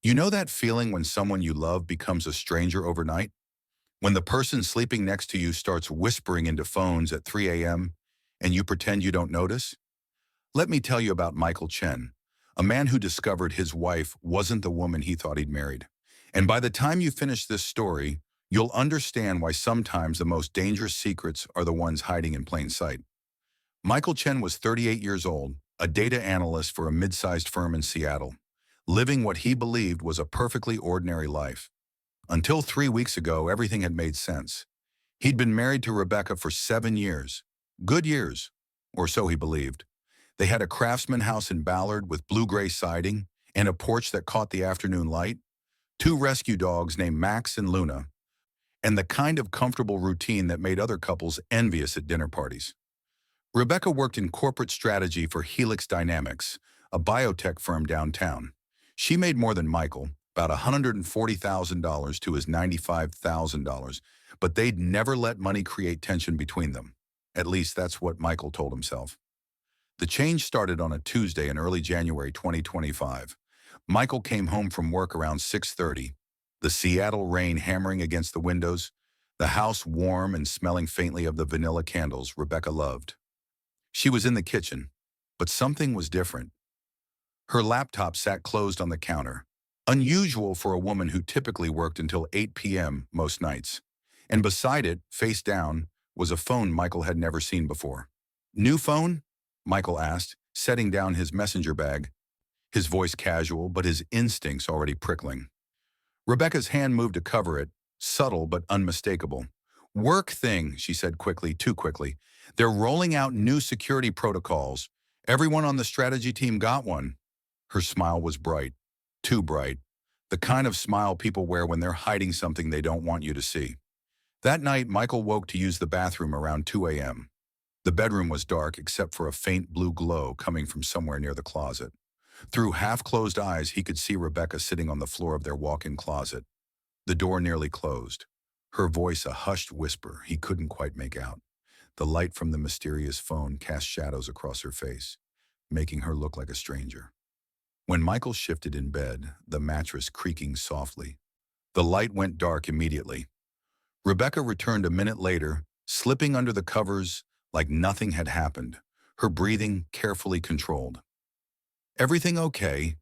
You know that feeling when someone you love becomes a stranger overnight? When the person sleeping next to you starts whispering into phones at 3 a.m. and you pretend you don't notice? Let me tell you about Michael Chen, a man who discovered his wife wasn't the woman he thought he'd married. And by the time you finish this story, you'll understand why sometimes the most dangerous secrets are the ones hiding in plain sight. Michael Chen was 38 years old, a data analyst for a mid-sized firm in Seattle, living what he believed was a perfectly ordinary life. Until 3 weeks ago, everything had made sense. He'd been married to Rebecca for 7 years. Good years, or so he believed. They had a craftsman house in Ballard with blue-gray siding and a porch that caught the afternoon light, two rescue dogs named Max and Luna, and the kind of comfortable routine that made other couples envious at dinner parties. Rebecca worked in corporate strategy for Helix Dynamics, a biotech firm downtown. She made more than Michael, about $140,000 to his $95,000, but they'd never let money create tension between them. At least that's what Michael told himself. The change started on a Tuesday in early January 2025. Michael came home from work around 6:30, the Seattle rain hammering against the windows, the house warm and smelling faintly of the vanilla candles Rebecca loved. She was in the kitchen, but something was different. Her laptop sat closed on the counter, unusual for a woman who typically worked until 8 p.m. most nights. And beside it, face down, was a phone Michael had never seen before. "New phone?" Michael asked, setting down his messenger bag, his voice casual but his instincts already prickling. Rebecca's hand moved to cover it, subtle but unmistakable. "Work thing," she said quickly, too quickly. "They're rolling out new security protocols. Everyone on the strategy team got one." Her smile was bright, too bright, the kind of smile people wear when they're hiding something they don't want you to see. That night, Michael woke to use the bathroom around 2 a.m. The bedroom was dark except for a faint blue glow coming from somewhere near the closet. Through half-closed eyes, he could see Rebecca sitting on the floor of their walk-in closet, the door nearly closed. Her voice a hushed whisper he couldn't quite make out. The light from the mysterious phone cast shadows across her face, making her look like a stranger. When Michael shifted in bed, the mattress creaking softly, the light went dark immediately. Rebecca returned a minute later, slipping under the covers like nothing had happened, her breathing carefully controlled. "Everything okay?"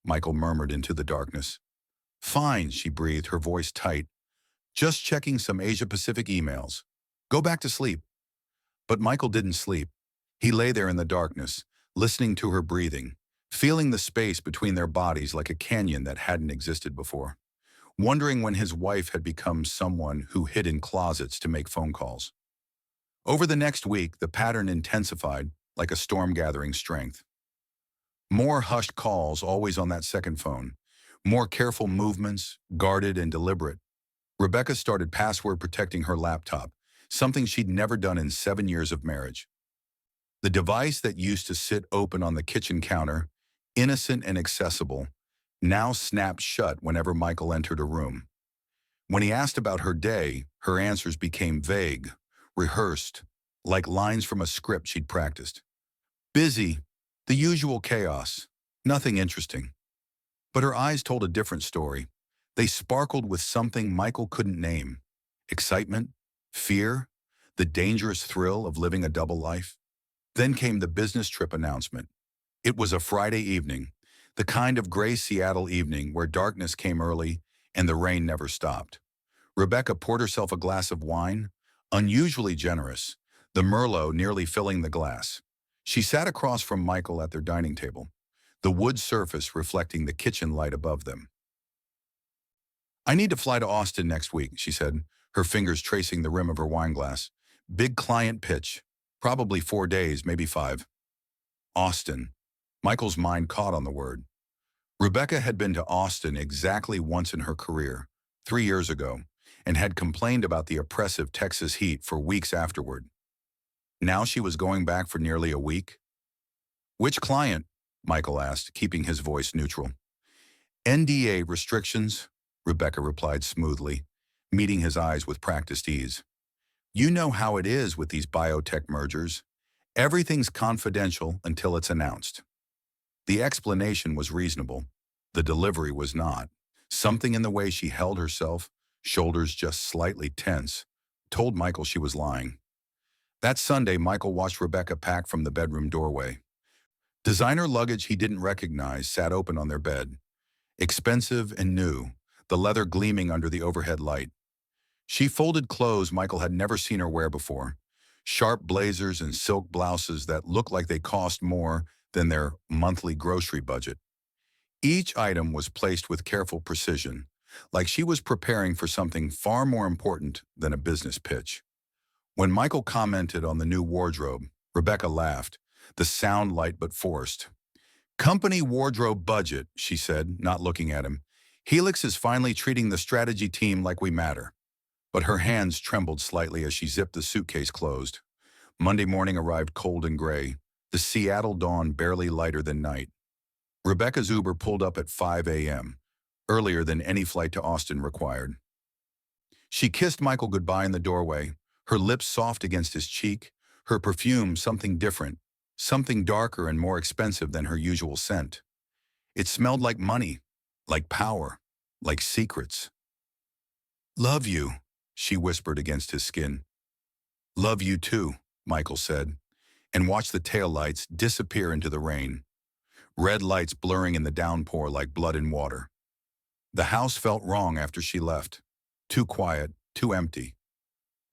Michael murmured into the darkness. "Fine," she breathed, her voice tight. "Just checking some Asia-Pacific emails. Go back to sleep." But Michael didn't sleep. He lay there in the darkness, listening to her breathing, feeling the space between their bodies like a canyon that hadn't existed before, wondering when his wife had become someone who hid in closets to make phone calls. Over the next week, the pattern intensified like a storm gathering strength. More hushed calls always on that second phone, more careful movements, guarded and deliberate. Rebecca started password protecting her laptop, something she'd never done in 7 years of marriage. The device that used to sit open on the kitchen counter, innocent and accessible, now snapped shut whenever Michael entered a room. When he asked about her day, her answers became vague, rehearsed, like lines from a script she'd practiced. "Busy, the usual chaos, nothing interesting." But her eyes told a different story. They sparkled with something Michael couldn't name. Excitement, fear, the dangerous thrill of living a double life. Then came the business trip announcement. It was a Friday evening, the kind of gray Seattle evening where darkness came early and the rain never stopped. Rebecca poured herself a glass of wine, unusually generous, the Merlot nearly filling the glass. She sat across from Michael at their dining table, the wood surface reflecting the kitchen light above them. "I need to fly to Austin next week," she said, her fingers tracing the rim of her wineglass. "Big client pitch. Probably 4 days, maybe 5. Austin. Michael's mind caught on the word. Rebecca had been to Austin exactly once in her career, 3 years ago, and had complained about the oppressive Texas heat for weeks afterward. Now she was going back for nearly a week. "Which client?" Michael asked, keeping his voice neutral. "NDA restrictions," Rebecca replied smoothly, meeting his eyes with practiced ease. "You know how it is with these biotech mergers. Everything's confidential until it's announced." The explanation was reasonable. The delivery was not. Something in the way she held herself, shoulders just slightly tense, told Michael she was lying. That Sunday, Michael watched Rebecca pack from the bedroom doorway. Designer luggage he didn't recognize sat open on their bed, expensive and new, the leather gleaming under the overhead light. She folded clothes Michael had never seen her wear before, sharp blazers and silk blouses that looked like they cost more than their monthly grocery budget. Each item was placed with careful precision, like she was preparing for something far more important than a business pitch. When Michael commented on the new wardrobe, Rebecca laughed, the sound light but forced. "Company wardrobe budget," she said, not looking at him. "Helix is finally treating the strategy team like we matter." But her hands trembled slightly as she zipped the suitcase closed. Monday morning arrived cold and gray, the Seattle dawn barely lighter than night. Rebecca's Uber pulled up at 5 a.m., earlier than any flight to Austin required. She kissed Michael goodbye in the doorway, her lips soft against his cheek, her perfume something different, something darker and more expensive than her usual scent. It smelled like money, like power, like secrets. "Love you," she whispered against his skin. "Love you too," Michael said, and watched the taillights disappear into the rain, red lights blurring in the downpour like blood in water. The house felt wrong after she left. Too quiet, too empty.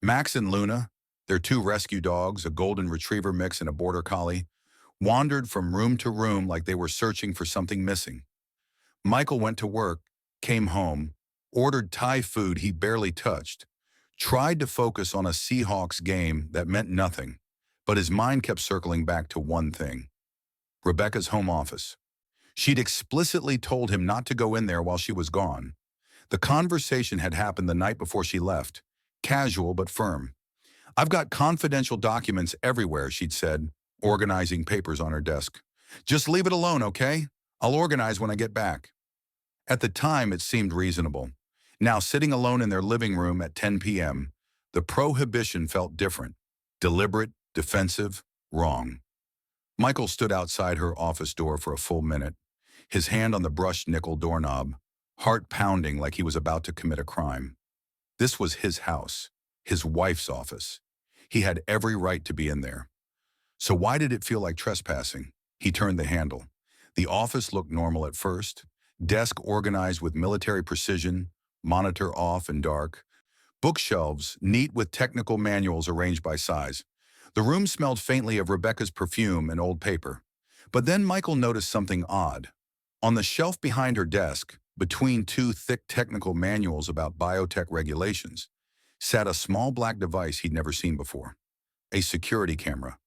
Max and Luna, their two rescue dogs, a golden retriever mix and a border collie, wandered from room to room like they were searching for something missing. Michael went to work, came home, ordered Thai food he barely touched, tried to focus on a Seahawks game that meant nothing, but his mind kept circling back to one thing: Rebecca's home office. She'd explicitly told him not to go in there while she was gone. The conversation had happened the night before she left, casual but firm. "I've got confidential documents everywhere," she'd said, organizing papers on her desk. "Just leave it alone, okay? I'll organize when I get back." At the time, it seemed reasonable. Now, sitting alone in their living room at 10 p.m., the prohibition felt different, deliberate, defensive, wrong. Michael stood outside her office door for a full minute, his hand on the brushed nickel doorknob, heart pounding like he was about to commit a crime. This was his house, his wife's office. He had every right to be in there. So why did it feel like trespassing? He turned the handle. The office looked normal at first, desk organized with military precision, monitor off and dark, bookshelves neat with technical manuals arranged by size. The room smelled faintly of Rebecca's perfume and old paper. But then Michael noticed something odd. On the shelf behind her desk, between two thick technical manuals about biotech regulations, sat a small black device he'd never seen before. A security camera,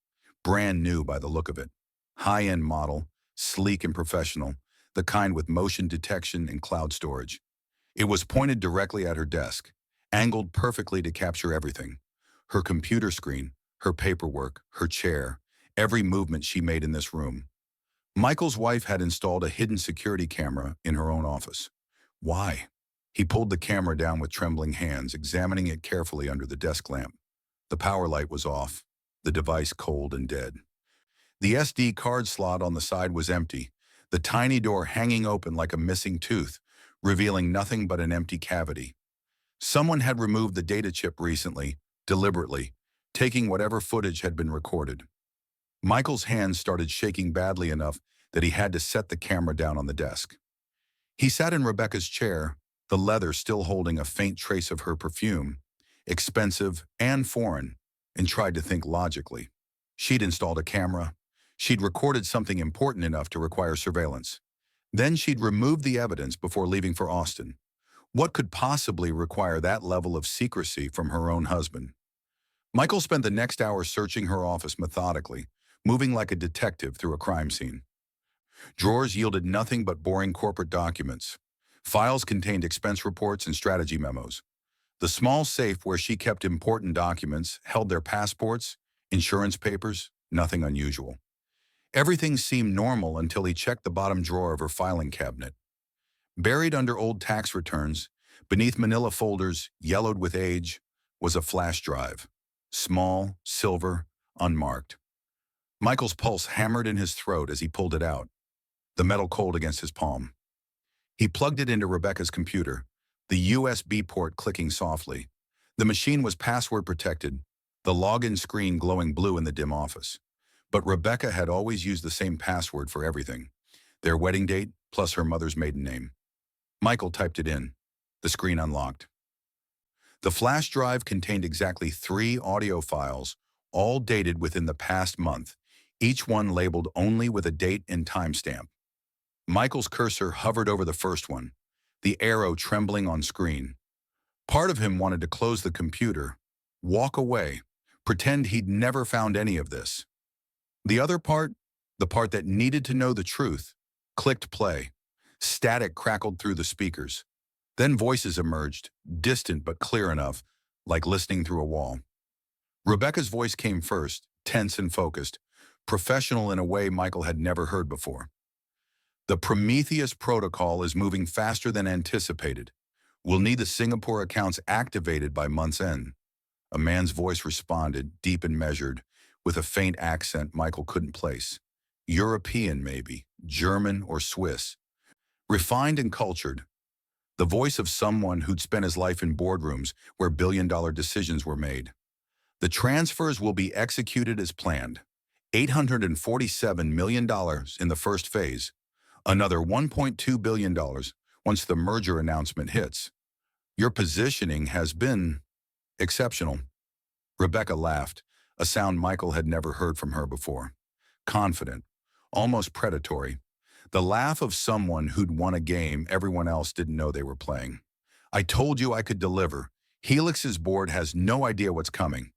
brand new by the look of it. High-end model, sleek and professional, the kind with motion detection and cloud storage. It was pointed directly at her desk, angled perfectly to capture everything. Her computer screen, her paperwork, her chair, every movement she made in this room. Michael's wife had installed a hidden security camera in her own office. Why? He pulled the camera down with trembling hands, examining it carefully under the desk lamp. The power light was off, the device cold and dead. The SD card slot on the side was empty, the tiny door hanging open like a missing tooth, revealing nothing but an empty cavity. Someone had removed the data chip recently, deliberately, taking whatever footage had been recorded. Michael's hands started shaking badly enough that he had to set the camera down on the desk. He sat in Rebecca's chair, the leather still holding a faint trace of her perfume, expensive and foreign, and tried to think logically. She'd installed a camera. She'd recorded something important enough to require surveillance. Then she'd removed the evidence before leaving for Austin. What could possibly require that level of secrecy from her own husband? Michael spent the next hour searching her office methodically, moving like a detective through a crime scene. Drawers yielded nothing but boring corporate documents. Files contained expense reports and strategy memos. The small safe where she kept important documents held their passports, insurance papers, nothing unusual. Everything seemed normal until he checked the bottom drawer of her filing cabinet. Buried under old tax returns, beneath manila folders yellowed with age, was a flash drive. Small, silver, unmarked. Michael's pulse hammered in his throat as he pulled it out, the metal cold against his palm. He plugged it into Rebecca's computer, the USB port clicking softly. The machine was password protected, the login screen glowing blue in the dim office. But Rebecca had always used the same password for everything. Their wedding date plus her mother's maiden name. Michael typed it in. The screen unlocked. The flash drive contained exactly 3 audio files, all dated within the past month, each one labeled only with a date and timestamp. Michael's cursor hovered over the first one, the arrow trembling on screen. Part of him wanted to close the computer, walk away, pretend he'd never found any of this. The other part, the part that needed to know the truth, clicked play. Static crackled through the speakers. Then voices emerged, distant but clear enough, like listening through a wall. Rebecca's voice came first, tense and focused, professional in a way Michael had never heard before. The Prometheus protocol is moving faster than anticipated. We'll need the Singapore accounts activated by month's end. A man's voice responded, deep and measured, with a faint accent Michael couldn't place. European, maybe, German or Swiss. Refined and cultured. The voice of someone who'd spent his life in boardrooms where billion-dollar decisions were made. The transfers will be executed as planned. $847 million in the first phase. Another $1.2 billion once the merger announcement hits. Your positioning has been exceptional. Rebecca laughed, a sound Michael had never heard from her before. Confident, almost predatory. The laugh of someone who'd won a game everyone else didn't know they were playing. I told you I could deliver. Helix's board has no idea what's coming.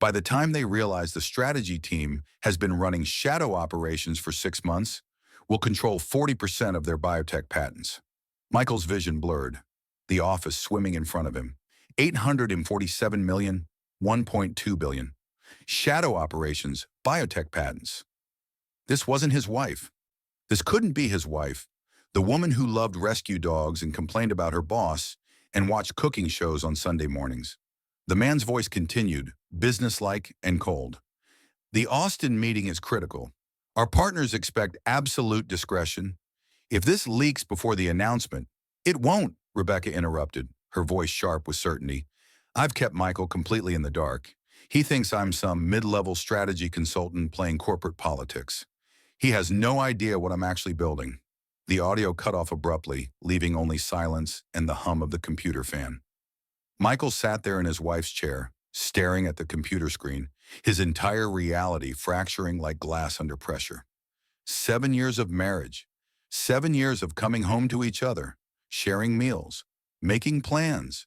By the time they realize the strategy team has been running shadow operations for 6 months, we'll control 40% of their biotech patents. Michael's vision blurred, the office swimming in front of him. 847 million, 1.2 billion. Shadow operations, biotech patents. This wasn't his wife. This couldn't be his wife, the woman who loved rescue dogs and complained about her boss and watched cooking shows on Sunday mornings. The man's voice continued, businesslike and cold. The Austin meeting is critical. Our partners expect absolute discretion. If this leaks before the announcement, it won't, Rebecca interrupted, her voice sharp with certainty. I've kept Michael completely in the dark. He thinks I'm some mid-level strategy consultant playing corporate politics. He has no idea what I'm actually building. The audio cut off abruptly, leaving only silence and the hum of the computer fan. Michael sat there in his wife's chair, staring at the computer screen, his entire reality fracturing like glass under pressure. 7 years of marriage, 7 years of coming home to each other, sharing meals, making plans,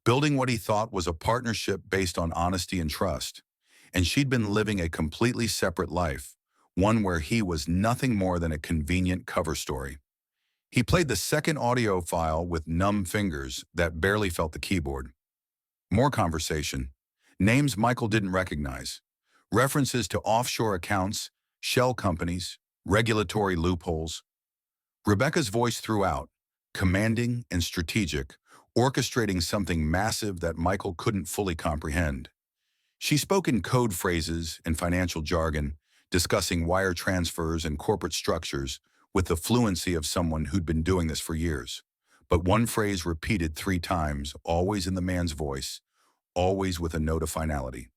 building what he thought was a partnership based on honesty and trust. And she'd been living a completely separate life, one where he was nothing more than a convenient cover story. He played the second audio file with numb fingers that barely felt the keyboard. More conversation. Names Michael didn't recognize. References to offshore accounts, shell companies, regulatory loopholes. Rebecca's voice throughout, commanding and strategic, orchestrating something massive that Michael couldn't fully comprehend. She spoke in code phrases and financial jargon, discussing wire transfers and corporate structures with the fluency of someone who'd been doing this for years. But one phrase repeated 3 times, always in the man's voice, always with a note of finality.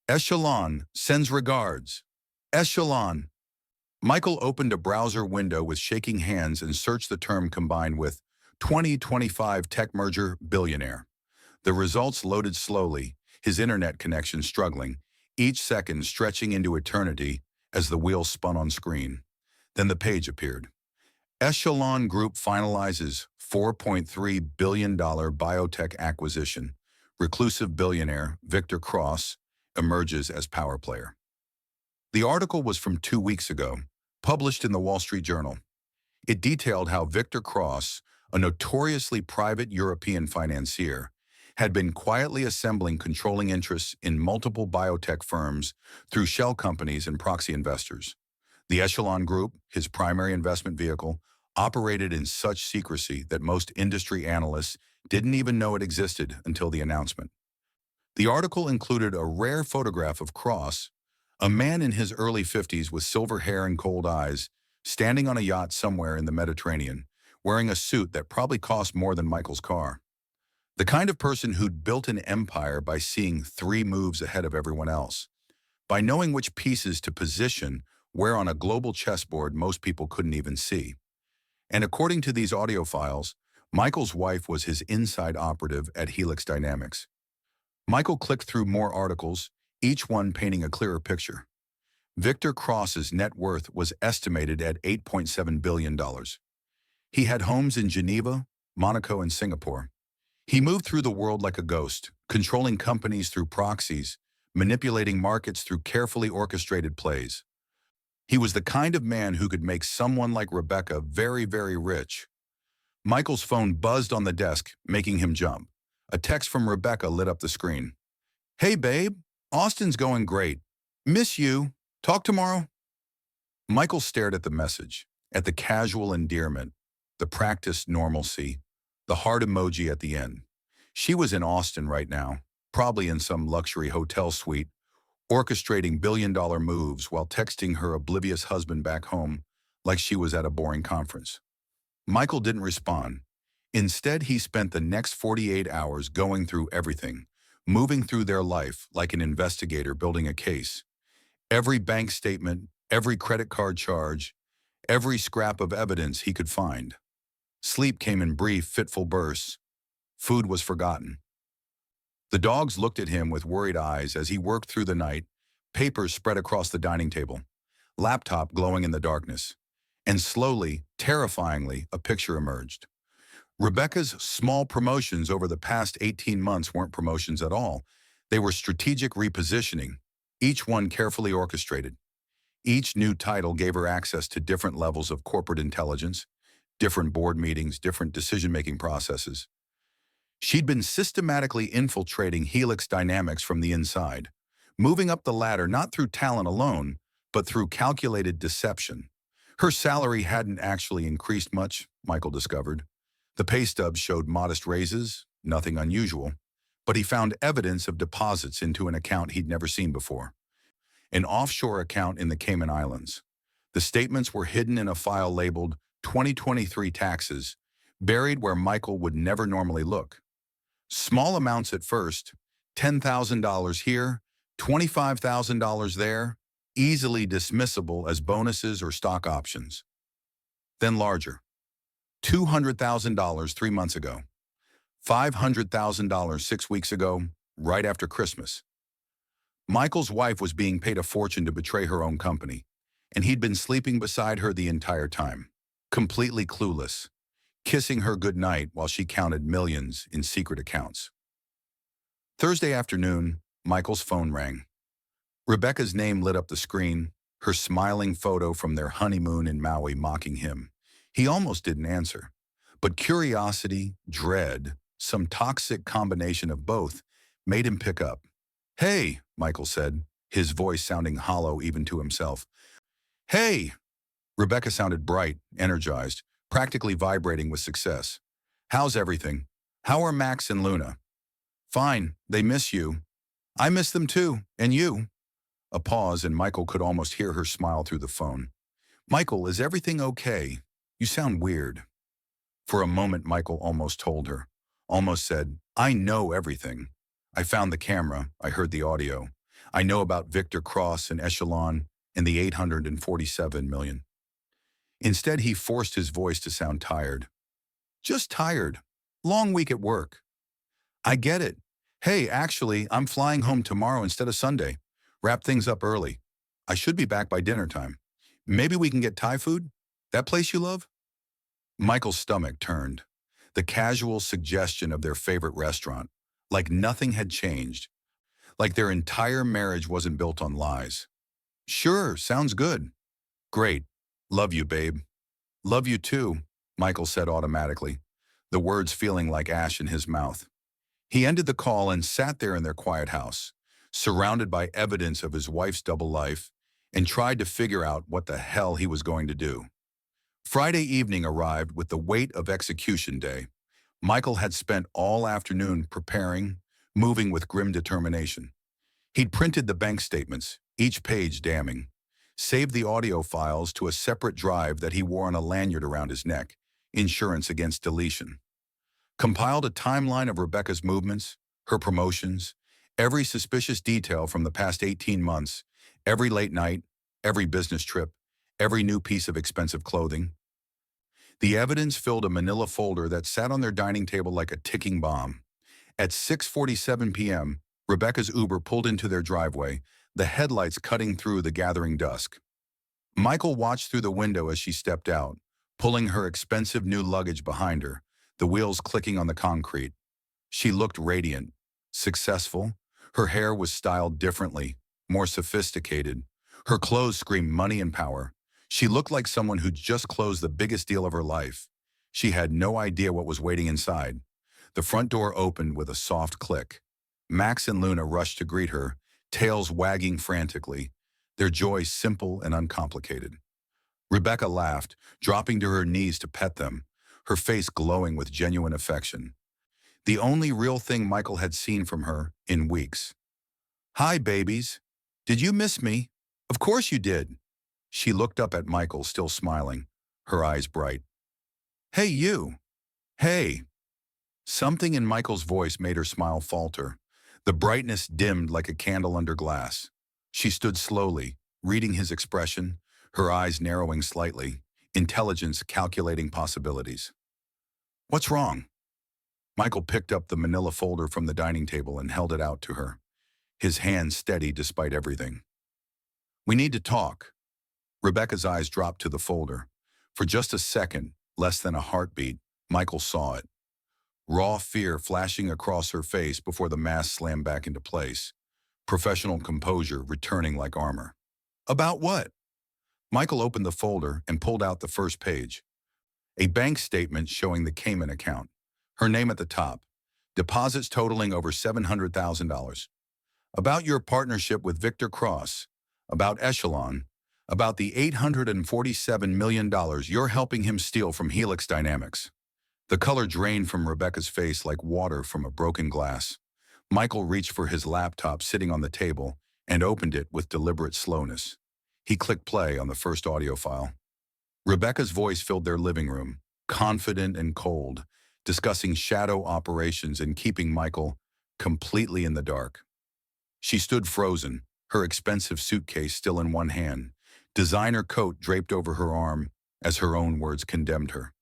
Echelon sends regards. Echelon. Michael opened a browser window with shaking hands and searched the term combined with 2025 tech merger billionaire. The results loaded slowly, his internet connection struggling, each second stretching into eternity as the wheel spun on screen. Then the page appeared. Echelon Group finalizes $4.3 billion biotech acquisition. Reclusive billionaire Victor Cross emerges as power player. The article was from 2 weeks ago, published in the Wall Street Journal. It detailed how Victor Cross, a notoriously private European financier, had been quietly assembling controlling interests in multiple biotech firms through shell companies and proxy investors. The Echelon Group, his primary investment vehicle, operated in such secrecy that most industry analysts didn't even know it existed until the announcement. The article included a rare photograph of Cross, a man in his early 50s with silver hair and cold eyes, standing on a yacht somewhere in the Mediterranean, wearing a suit that probably cost more than Michael's car. The kind of person who'd built an empire by seeing 3 moves ahead of everyone else, by knowing which pieces to position where on a global chessboard most people couldn't even see. And according to these audio files, Michael's wife was his inside operative at Helix Dynamics. Michael clicked through more articles, each one painting a clearer picture. Victor Cross's net worth was estimated at $8.7 billion. He had homes in Geneva, Monaco, and Singapore. He moved through the world like a ghost, controlling companies through proxies, manipulating markets through carefully orchestrated plays. He was the kind of man who could make someone like Rebecca very, very rich. Michael's phone buzzed on the desk, making him jump. A text from Rebecca lit up the screen. "Hey, babe, Austin's going great. Miss you. Talk tomorrow." Michael stared at the message, at the casual endearment, the practiced normalcy, the heart emoji at the end. She was in Austin right now, probably in some luxury hotel suite, orchestrating billion-dollar moves while texting her oblivious husband back home like she was at a boring conference. Michael didn't respond. Instead, he spent the next 48 hours going through everything, moving through their life like an investigator building a case. Every bank statement, every credit card charge, every scrap of evidence he could find. Sleep came in brief, fitful bursts. Food was forgotten. The dogs looked at him with worried eyes as he worked through the night, papers spread across the dining table, laptop glowing in the darkness. And slowly, terrifyingly, a picture emerged. Rebecca's small promotions over the past 18 months weren't promotions at all. They were strategic repositioning, each one carefully orchestrated. Each new title gave her access to different levels of corporate intelligence, different board meetings, different decision-making processes. She'd been systematically infiltrating Helix Dynamics from the inside, moving up the ladder not through talent alone, but through calculated deception. Her salary hadn't actually increased much, Michael discovered. The pay stubs showed modest raises, nothing unusual, but he found evidence of deposits into an account he'd never seen before. An offshore account in the Cayman Islands. The statements were hidden in a file labeled 2023 taxes, buried where Michael would never normally look. Small amounts at first, $10,000 here, $25,000 there, easily dismissible as bonuses or stock options. Then larger. $200,000 3 months ago. $500,000 6 weeks ago, right after Christmas. Michael's wife was being paid a fortune to betray her own company, and he'd been sleeping beside her the entire time, completely clueless, kissing her goodnight while she counted millions in secret accounts. Thursday afternoon, Michael's phone rang. Rebecca's name lit up the screen, her smiling photo from their honeymoon in Maui mocking him. He almost didn't answer, but curiosity, dread, some toxic combination of both, made him pick up. "Hey," Michael said, his voice sounding hollow even to himself. "Hey!" Rebecca sounded bright, energized, practically vibrating with success. "How's everything? How are Max and Luna?" "Fine, they miss you." "I miss them too, and you." A pause, and Michael could almost hear her smile through the phone. "Michael, is everything okay? You sound weird." For a moment, Michael almost told her, almost said, "I know everything. I found the camera, I heard the audio. I know about Victor Cross and Echelon and the 847 million. Instead, he forced his voice to sound tired. "Just tired. Long week at work." "I get it. Hey, actually, I'm flying home tomorrow instead of Sunday. Wrap things up early. I should be back by dinner time. Maybe we can get Thai food? That place you love?" Michael's stomach turned. The casual suggestion of their favorite restaurant, like nothing had changed, like their entire marriage wasn't built on lies. "Sure, sounds good." "Great. Love you, babe." "Love you too," Michael said automatically, the words feeling like ash in his mouth. He ended the call and sat there in their quiet house, surrounded by evidence of his wife's double life, and tried to figure out what the hell he was going to do. Friday evening arrived with the weight of execution day. Michael had spent all afternoon preparing, moving with grim determination. He'd printed the bank statements, each page damning, saved the audio files to a separate drive that he wore on a lanyard around his neck, insurance against deletion. Compiled a timeline of Rebecca's movements, her promotions, every suspicious detail from the past 18 months, every late night, every business trip, every new piece of expensive clothing. The evidence filled a manila folder that sat on their dining table like a ticking bomb. At 6:47 p.m., Rebecca's Uber pulled into their driveway, the headlights cutting through the gathering dusk. Michael watched through the window as she stepped out, pulling her expensive new luggage behind her, the wheels clicking on the concrete. She looked radiant, successful. Her hair was styled differently, more sophisticated. Her clothes screamed money and power. She looked like someone who'd just closed the biggest deal of her life. She had no idea what was waiting inside. The front door opened with a soft click. Max and Luna rushed to greet her, tails wagging frantically, their joy simple and uncomplicated. Rebecca laughed, dropping to her knees to pet them, her face glowing with genuine affection. The only real thing Michael had seen from her in weeks. "Hi, babies. Did you miss me?" "Of course you did." She looked up at Michael, still smiling, her eyes bright. "Hey, you." "Hey." Something in Michael's voice made her smile falter. The brightness dimmed like a candle under glass. She stood slowly, reading his expression, her eyes narrowing slightly, intelligence calculating possibilities. "What's wrong?" Michael picked up the manila folder from the dining table and held it out to her, his hand steady despite everything. "We need to talk." Rebecca's eyes dropped to the folder. For just a second, less than a heartbeat, Michael saw it. Raw fear flashing across her face before the mask slammed back into place. Professional composure returning like armor. "About what?" Michael opened the folder and pulled out the first page. A bank statement showing the Cayman account. Her name at the top. Deposits totaling over $700,000. About your partnership with Victor Cross. About Echelon. About the $847 million you're helping him steal from Helix Dynamics. The color drained from Rebecca's face like water from a broken glass. Michael reached for his laptop sitting on the table and opened it with deliberate slowness. He clicked play on the first audio file. Rebecca's voice filled their living room, confident and cold, discussing shadow operations and keeping Michael completely in the dark. She stood frozen, her expensive suitcase still in one hand, designer coat draped over her arm as her own words condemned her.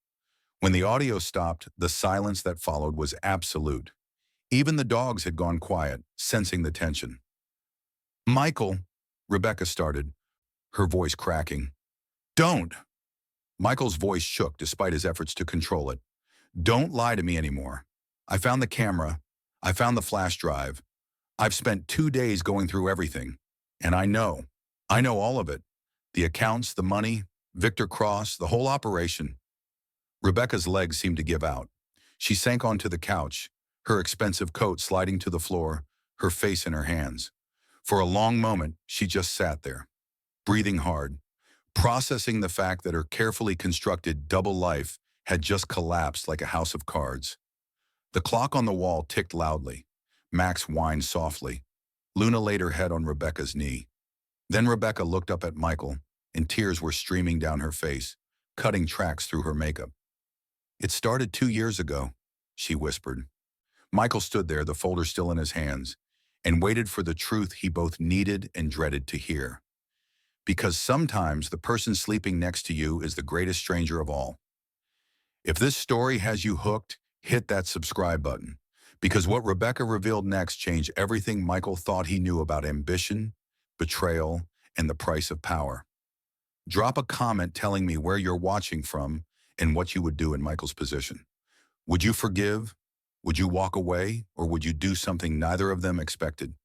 When the audio stopped, the silence that followed was absolute. Even the dogs had gone quiet, sensing the tension. "Michael," Rebecca started, her voice cracking. "Don't." Michael's voice shook despite his efforts to control it. "Don't lie to me anymore. I found the camera. I found the flash drive. I've spent 2 days going through everything. And I know all of it. The accounts, the money, Victor Cross, the whole operation." Rebecca's legs seemed to give out. She sank onto the couch, her expensive coat sliding to the floor, her face in her hands. For a long moment, she just sat there, breathing hard, processing the fact that her carefully constructed double life had just collapsed like a house of cards. The clock on the wall ticked loudly. Max whined softly. Luna laid her head on Rebecca's knee. Then Rebecca looked up at Michael, and tears were streaming down her face, cutting tracks through her makeup. "It started 2 years ago," she whispered. Michael stood there, the folder still in his hands, and waited for the truth he both needed and dreaded to hear. Because sometimes the person sleeping next to you is the greatest stranger of all. If this story has you hooked, hit that subscribe button. Because what Rebecca revealed next changed everything Michael thought he knew about ambition, betrayal, and the price of power. Drop a comment telling me where you're watching from and what you would do in Michael's position. Would you forgive? Would you walk away? Or would you do something neither of them expected?